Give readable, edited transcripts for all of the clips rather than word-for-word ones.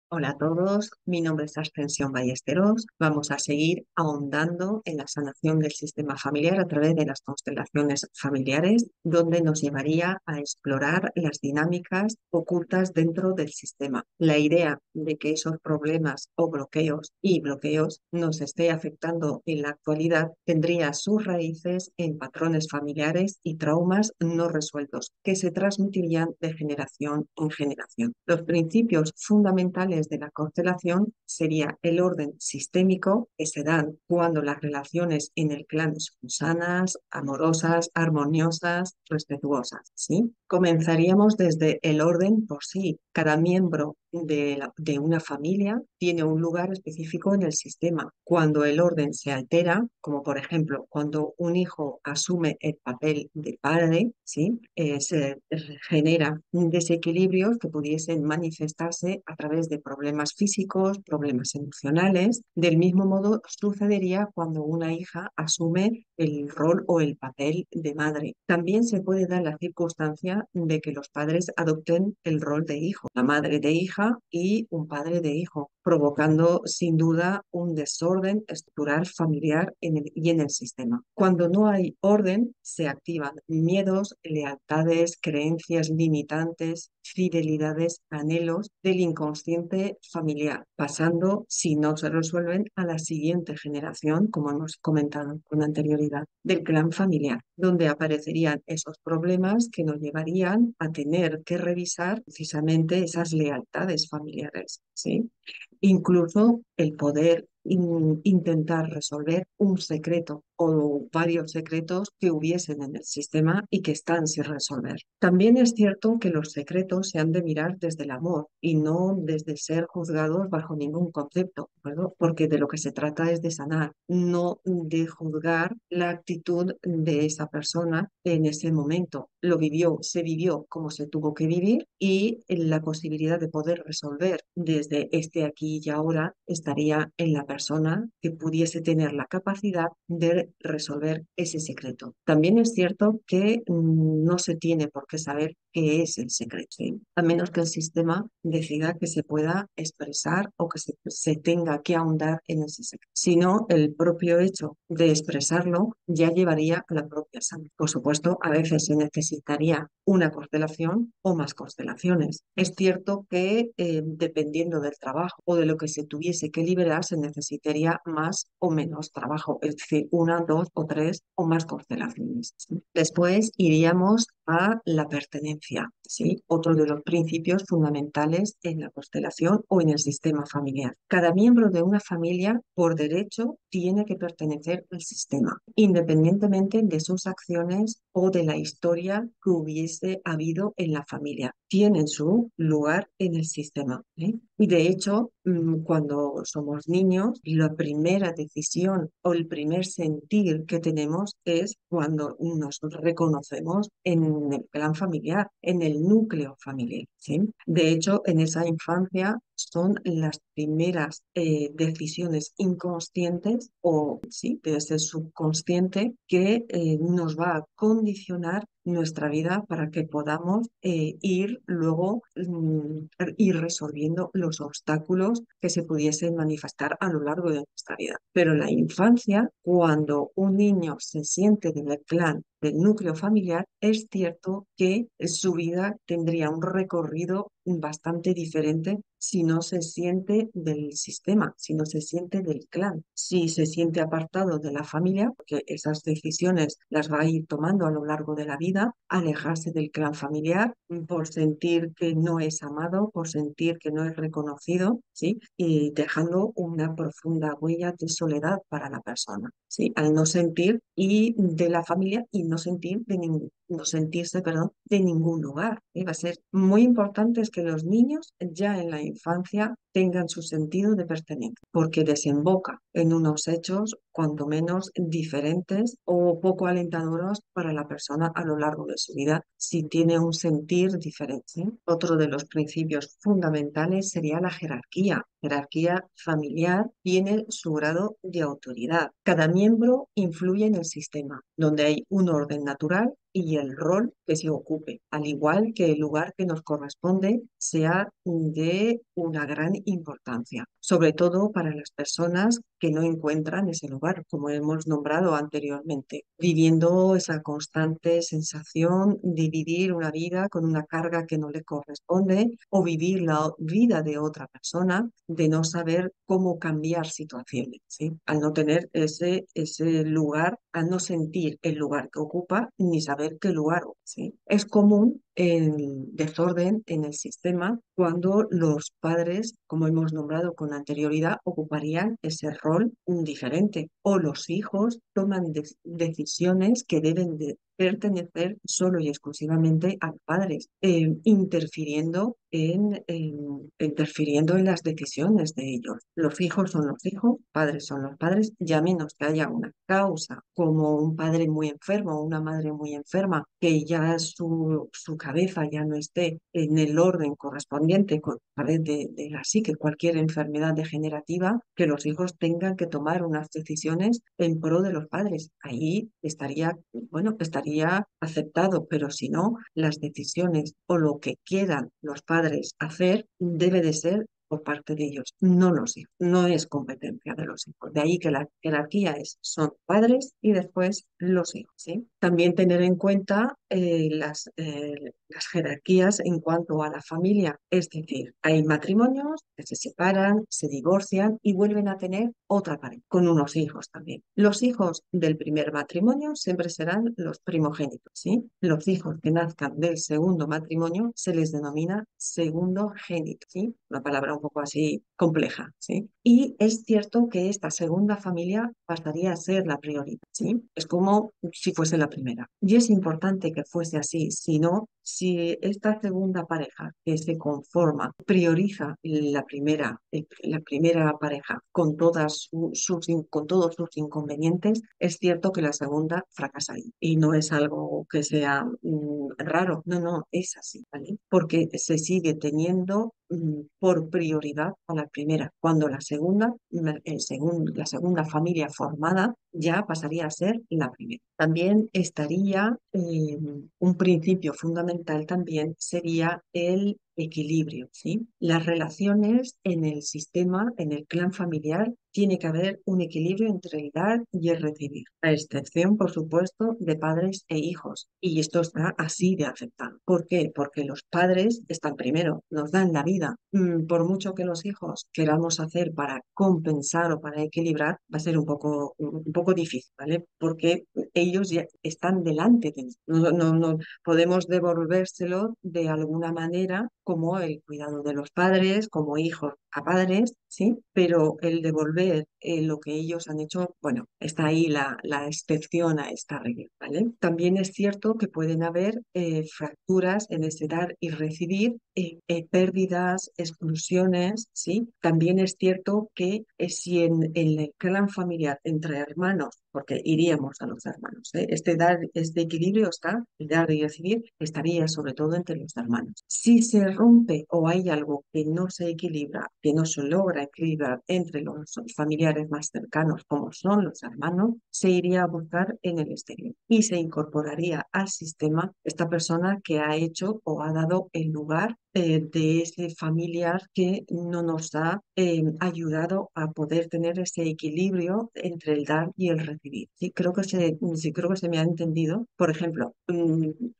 Hola a todos, mi nombre es Ascensión Ballesteros. Vamos a seguir ahondando en la sanación del sistema familiar a través de las constelaciones familiares, donde nos llevaría a explorar las dinámicas ocultas dentro del sistema. La idea de que esos problemas o bloqueos nos esté afectando en la actualidad tendría sus raíces en patrones familiares y traumas no resueltos que se transmitirían de generación en generación. Los principios fundamentales de la constelación sería el orden sistémico que se dan cuando las relaciones en el clan son sanas, amorosas, armoniosas, respetuosas, ¿sí? Comenzaríamos desde el orden por sí. Cada miembro de una familia tiene un lugar específico en el sistema. Cuando el orden se altera, como por ejemplo cuando un hijo asume el papel de padre, ¿sí? Se genera desequilibrios que pudiesen manifestarse a través de problemas físicos, problemas emocionales. Del mismo modo sucedería cuando una hija asume el rol o el papel de madre. También se puede dar la circunstancia de que los padres adopten el rol de hijo, la madre de hija y un padre de hijo, provocando sin duda un desorden estructural familiar y en el sistema. Cuando no hay orden, se activan miedos, lealtades, creencias limitantes, fidelidades, anhelos del inconsciente familiar, pasando, si no se resuelven, a la siguiente generación, como hemos comentado con anterioridad, del clan familiar, donde aparecerían esos problemas que nos llevarían a tener que revisar precisamente esas lealtades familiares, ¿sí? Incluso el poder intentar resolver un secreto o varios secretos que hubiesen en el sistema y que están sin resolver. También es cierto que los secretos se han de mirar desde el amor y no desde ser juzgados bajo ningún concepto, ¿de acuerdo? Porque de lo que se trata es de sanar, no de juzgar la actitud de esa persona en ese momento. Lo vivió, se vivió como se tuvo que vivir y la posibilidad de poder resolver desde este aquí y ahora estaría en la persona que pudiese tener la capacidad de resolver ese secreto. También es cierto que no se tiene por qué saber qué es el secreto, ¿sí? A menos que el sistema decida que se pueda expresar o que se tenga que ahondar en ese secreto. Si no, el propio hecho de expresarlo ya llevaría a la propia salud. Por supuesto, a veces se necesitaría una constelación o más constelaciones. Es cierto que dependiendo del trabajo o de lo que se tuviese que liberar, se necesitaría más o menos trabajo, es decir, una, dos o tres o más constelaciones, ¿sí? Después iríamos a la pertenencia, ¿sí? Otro de los principios fundamentales en la constelación o en el sistema familiar. Cada miembro de una familia, por derecho, tiene que pertenecer al sistema, independientemente de sus acciones o de la historia que hubiese habido en la familia. Tienen su lugar en el sistema, ¿eh? Y de hecho, cuando somos niños, la primera decisión o el primer sentir que tenemos es cuando nos reconocemos en el clan familiar, en el núcleo familiar, ¿sí? De hecho, en esa infancia son las primeras decisiones inconscientes o sí, de ese subconsciente que nos va a condicionar nuestra vida para que podamos ir luego ir resolviendo los obstáculos que se pudiesen manifestar a lo largo de nuestra vida. Pero en la infancia, cuando un niño se siente del clan, del núcleo familiar, es cierto que su vida tendría un recorrido bastante diferente si no se siente del sistema, si no se siente del clan, si se siente apartado de la familia, porque esas decisiones las va a ir tomando a lo largo de la vida, alejarse del clan familiar por sentir que no es amado, por sentir que no es reconocido, ¿sí? Y dejando una profunda huella de soledad para la persona, ¿sí? Al no sentir y de la familia y no sentir de no sentirse, perdón, de ningún lugar. Va a ser muy importante es que los niños ya en la infancia tengan su sentido de pertenencia, porque desemboca en unos hechos cuanto menos diferentes o poco alentadores para la persona a lo largo de su vida si tiene un sentir diferente, ¿sí? Otro de los principios fundamentales sería la jerarquía. Jerarquía familiar tiene su grado de autoridad. Cada miembro influye en el sistema, donde hay un orden natural y el rol que se ocupe, al igual que el lugar que nos corresponde sea de una gran importancia, sobre todo para las personas que no encuentran ese lugar, como hemos nombrado anteriormente, viviendo esa constante sensación de vivir una vida con una carga que no le corresponde o vivir la vida de otra persona, de no saber cómo cambiar situaciones, ¿sí? Al no tener ese lugar, al no sentir el lugar que ocupa ni saber qué lugar, ¿sí? Es común el desorden en el sistema cuando los padres, como hemos nombrado con anterioridad, ocuparían ese rol diferente o los hijos toman decisiones que deben de pertenecer solo y exclusivamente a padres, interfiriendo en las decisiones de ellos. Los hijos son los hijos, padres son los padres, ya menos que haya una causa como un padre muy enfermo o una madre muy enferma, que ya su cabeza ya no esté en el orden correspondiente con a través de así que cualquier enfermedad degenerativa, que los hijos tengan que tomar unas decisiones en pro de los padres. Ahí estaría, bueno, estaría aceptado, pero si no, las decisiones o lo que quieran los padres hacer debe de ser por parte de ellos, no los hijos, no es competencia de los hijos. De ahí que la jerarquía son padres y después los hijos, ¿sí? También tener en cuenta las jerarquías en cuanto a la familia, es decir, hay matrimonios que se separan, se divorcian y vuelven a tener otra pareja, con unos hijos también. Los hijos del primer matrimonio siempre serán los primogénitos, ¿sí? Los hijos que nazcan del segundo matrimonio se les denomina segundo génito, ¿sí? Una palabra un poco así compleja, ¿sí? Y es cierto que esta segunda familia pasaría a ser la prioridad, ¿sí? Es como si fuese la primera. Y es importante que fuese así, si no, si esta segunda pareja que se conforma prioriza la primera pareja con con todos sus inconvenientes, es cierto que la segunda fracasaría. Y no es algo que sea raro, no, no, es así, ¿vale? Porque se sigue teniendo por prioridad a la primera, cuando la segunda familia formada ya pasaría a ser la primera. También estaría un principio fundamental también sería el equilibrio, ¿sí? Las relaciones en el sistema, en el clan familiar, tiene que haber un equilibrio entre el dar y el recibir, a excepción, por supuesto, de padres e hijos. Y esto está así de aceptado. ¿Por qué? Porque los padres están primero, nos dan la vida. Por mucho que los hijos queramos hacer para compensar o para equilibrar, va a ser un poco difícil, ¿vale? Porque ellos ya están delante de nosotros. No podemos devolvérselo de alguna manera como el cuidado de los padres, como hijos a padres, ¿sí? Pero el devolver lo que ellos han hecho, bueno, está ahí la excepción a esta regla, ¿vale? También es cierto que pueden haber fracturas en ese dar y recibir, pérdidas, exclusiones, ¿sí? También es cierto que si en el clan familiar entre hermanos, porque iríamos a los hermanos, ¿eh? Este equilibrio está, el dar y recibir, estaría sobre todo entre los hermanos. Si se rompe o hay algo que no se equilibra, que no se logra equilibrar entre los familiares más cercanos, como son los hermanos, se iría a buscar en el exterior y se incorporaría al sistema esta persona que ha hecho o ha dado el lugar de ese familiar que no nos ha ayudado a poder tener ese equilibrio entre el dar y el recibir. Sí, creo que se me ha entendido. Por ejemplo,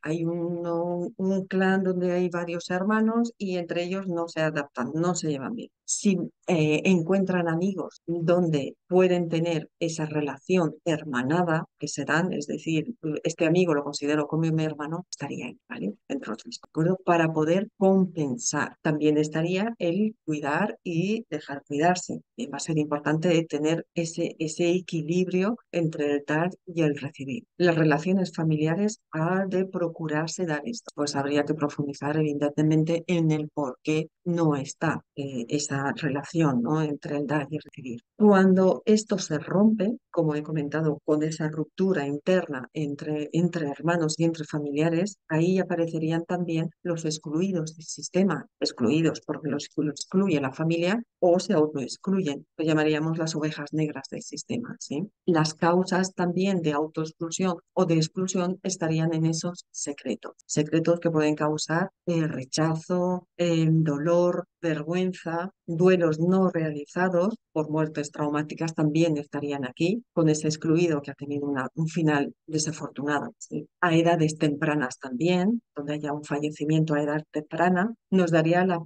hay un clan donde hay varios hermanos y entre ellos no se adaptan, no se llevan bien. Si encuentran amigos donde pueden tener esa relación hermanada que se dan, es decir, este amigo lo considero como mi hermano, estaría ahí, ¿vale? Entre otros, ¿de acuerdo? Para poder compensar. También estaría el cuidar y dejar cuidarse. Y va a ser importante tener ese equilibrio entre el dar y el recibir. Las relaciones familiares ha de procurarse dar esto. Pues habría que profundizar evidentemente en el por qué no está esa relación, ¿no? Entre el dar y el recibir. Cuando esto se rompe, como he comentado, con esa ruptura interna entre hermanos y entre familiares, ahí aparecerían también los excluidos del sistema, excluidos porque los excluye la familia, o se autoexcluyen, lo llamaríamos las ovejas negras del sistema, ¿sí? Las causas también de autoexclusión o de exclusión estarían en esos secretos, secretos que pueden causar rechazo, dolor, vergüenza, duelos no realizados por muertes traumáticas también estarían aquí, con ese excluido que ha tenido un final desafortunado, ¿sí? A edades tempranas también, donde haya un fallecimiento a edad temprana, nos daría la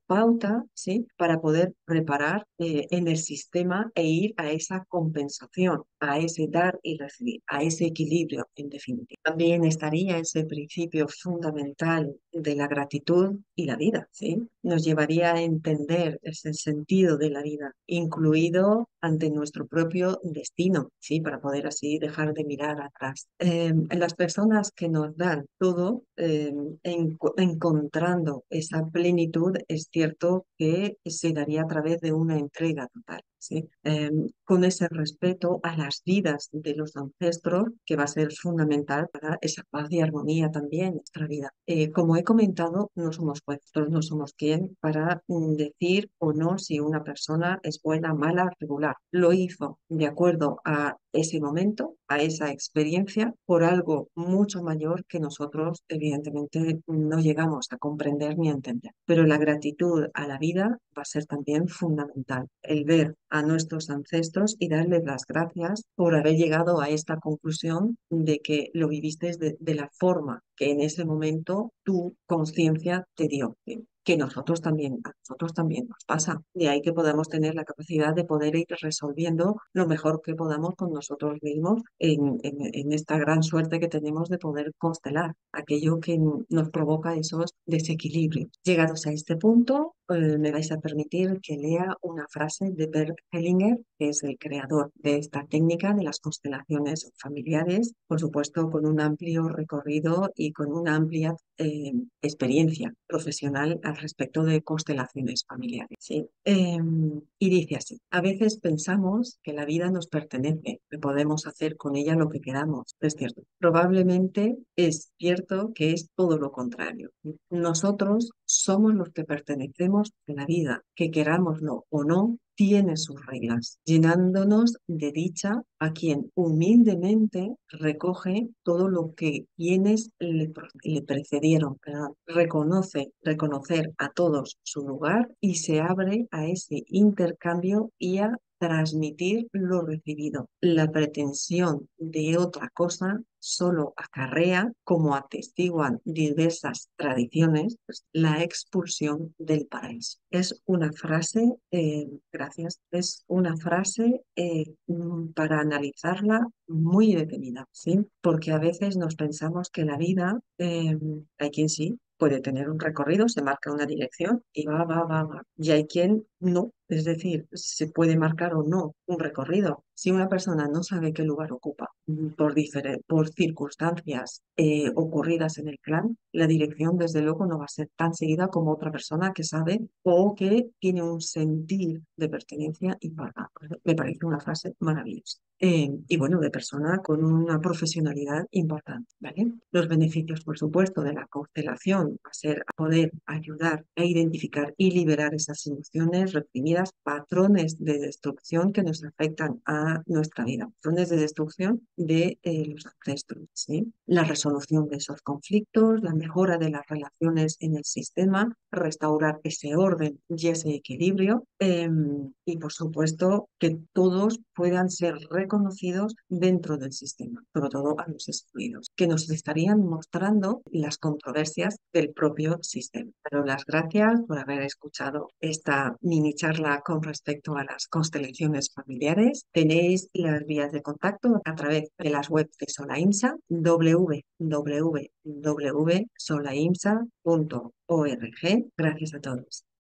pauta, ¿sí? Para poder reparar en el sistema e ir a esa compensación, a ese dar y recibir, a ese equilibrio, en definitiva. También estaría ese principio fundamental de la gratitud y la vida, ¿sí? Nos llevaría a entender ese sentido de la vida, incluido ante nuestro propio destino, ¿sí? Para poder así dejar de mirar atrás. Las personas que nos dan todo, encontrando esa plenitud, es cierto que se daría a través de una entrega total. ¿Sí? Con ese respeto a las vidas de los ancestros, que va a ser fundamental para esa paz y armonía también en nuestra vida. Como he comentado, no somos jueces, no somos quien para decir o no si una persona es buena, mala, regular. Lo hizo de acuerdo a ese momento, a esa experiencia, por algo mucho mayor que nosotros, evidentemente, no llegamos a comprender ni a entender. Pero la gratitud a la vida va a ser también fundamental. El ver a nuestros ancestros y darles las gracias por haber llegado a esta conclusión de que lo viviste de la forma que en ese momento tu conciencia te dio. Que a nosotros también nos pasa. De ahí que podamos tener la capacidad de poder ir resolviendo lo mejor que podamos con nosotros mismos en esta gran suerte que tenemos de poder constelar aquello que nos provoca esos desequilibrios. Llegados a este punto, me vais a permitir que lea una frase de Bert Hellinger, que es el creador de esta técnica de las constelaciones familiares, por supuesto con un amplio recorrido y con una amplia experiencia profesional al respecto de constelaciones familiares. ¿Sí? Y dice así: a veces pensamos que la vida nos pertenece, que podemos hacer con ella lo que queramos. Es cierto. Probablemente es cierto que es todo lo contrario. Nosotros somos los que pertenecemos a la vida, que querámoslo o no, tiene sus reglas, llenándonos de dicha a quien humildemente recoge todo lo que quienes le precedieron, perdón. Reconocer a todos su lugar y se abre a ese intercambio y a transmitir lo recibido. La pretensión de otra cosa solo acarrea, como atestiguan diversas tradiciones, pues, la expulsión del paraíso. Es una frase, gracias, es una frase para analizarla muy detenida, ¿sí? Porque a veces nos pensamos que la vida, hay quien sí, puede tener un recorrido, se marca una dirección y va. Y hay quien no, es decir, se puede marcar o no un recorrido. Si una persona no sabe qué lugar ocupa por circunstancias ocurridas en el clan, la dirección desde luego no va a ser tan seguida como otra persona que sabe o que tiene un sentir de pertenencia impagable. Me parece una frase maravillosa. Y bueno, de persona con una profesionalidad importante, ¿vale? Los beneficios, por supuesto, de la constelación va a ser a poder ayudar a identificar y liberar esas emociones reprimidas, patrones de destrucción que nos afectan a nuestra vida, patrones de destrucción de los ancestros, ¿sí? La resolución de esos conflictos, la mejora de las relaciones en el sistema, restaurar ese orden y ese equilibrio, y por supuesto que todos puedan ser reconocidos dentro del sistema, sobre todo a los excluidos, que nos estarían mostrando las controversias del propio sistema. Pero las gracias por haber escuchado esta mini charla con respecto a las constelaciones familiares. Tenéis las vías de contacto a través de las webs de Solaimsa, www.solaimsa.org. Gracias a todos.